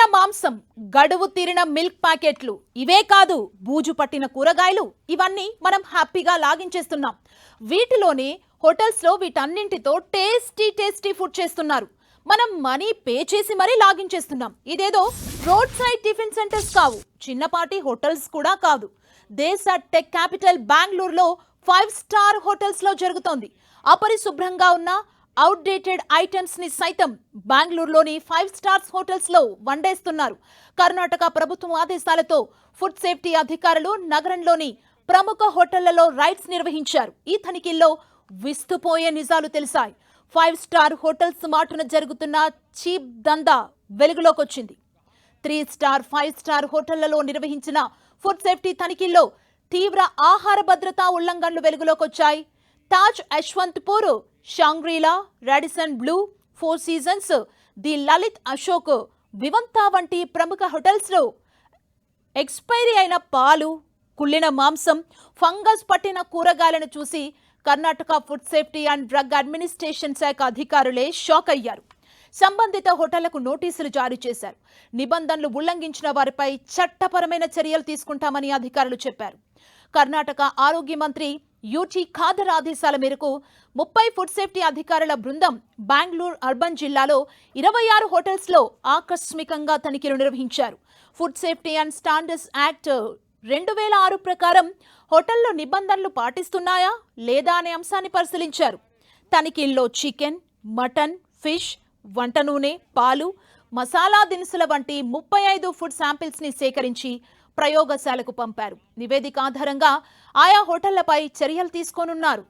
కుళ్ళిన మాంసం, గడువు తీరిన మిల్క్ ప్యాకెట్లు, ఇవే కాదు బూజు పట్టిన కూరగాయలు, ఇవన్నీ మనం హ్యాపీగా లాగించేస్తున్నాం. వీటిలోనే హోటల్స్లో వీటన్నింటితో టేస్టీ ఫుడ్ చేస్తున్నారు. మనం మనీ పే చేసి మరీ లాగించేస్తున్నాం. ఇదేదో రోడ్ సైడ్ టిఫిన్ సెంటర్స్ కావు, చిన్నపాటి హోటల్స్ కూడా కాదు. దేశ టెక్ క్యాపిటల్ బెంగళూరులో 5 స్టార్ హోటల్స్ లో జరుగుతోంది. అపరిశుభ్రంగా ఉన్న అవుట్డేటెడ్ ఐటమ్స్ ని సైతం బెంగళూరులోని 5 స్టార్స్ హోటల్స్ లో వండేస్తున్నారు. కర్ణాటక ప్రభుత్వం ఆదేశాలతో ఫుడ్ సేఫ్టీ అధికారులు నగరంలోని ప్రముఖ హోటళ్లలో రైడ్స్ నిర్వహించారు. ఈ తనిఖీల్లో విస్తుపోయే నిజాలు తెలిసాయి. 5 స్టార్ హోటల్స్ మాటున జరుగుతున్న చీప్ దందా వెలుగులోకొచ్చింది. 3 స్టార్ 5 స్టార్ హోటళ్లలో నిర్వహించిన ఫుడ్ సేఫ్టీ తనిఖీల్లో తీవ్ర ఆహార భద్రతా ఉల్లంఘనలు వెలుగులోకొచ్చాయి. Taj Yeshwantpur, Shangrila, Radisson Blu, 4 Seasons, the Lalit Ashok, Vivanta వంటి ప్రముఖ హోటల్స్లో ఎక్స్పైరీ అయిన పాలు, కుళ్ళిన మాంసం, ఫంగస్ పట్టిన కూరగాయలను చూసి Karnataka food safety and drug administration శాఖ అధికారులే షాక్ అయ్యారు. సంబంధిత హోటళ్లకు నోటీసులు జారీ చేశారు. నిబంధనలు ఉల్లంఘించిన వారిపై చట్టపరమైన చర్యలు తీసుకుంటామని అధికారులు చెప్పారు. కర్ణాటక ఆరోగ్య మంత్రి యూటీ ఖాదర్ ఆదేశాల మేరకు 30 ఫుడ్ సేఫ్టీ అధికారుల బృందం బెంగళూరు అర్బన్ జిల్లాలో 26 హోటల్స్లో ఆకస్మికంగా తనిఖీలు నిర్వహించారు. Food safety and standards act 2006 ప్రకారం హోటల్లో నిబంధనలు పాటిస్తున్నాయా లేదా అనే అంశాన్ని పరిశీలించారు. తనిఖీల్లో చికెన్, మటన్, ఫిష్, వంట నూనె, పాలు, మసాలా దినుసుల వంటి 35 ఫుడ్ శాంపిల్స్ ని సేకరించి ప్రయోగశాలకు పంపారు. నివేదిక ఆధారంగా ఆయా హోటళ్లపై చర్యలు తీసుకోనున్నారు.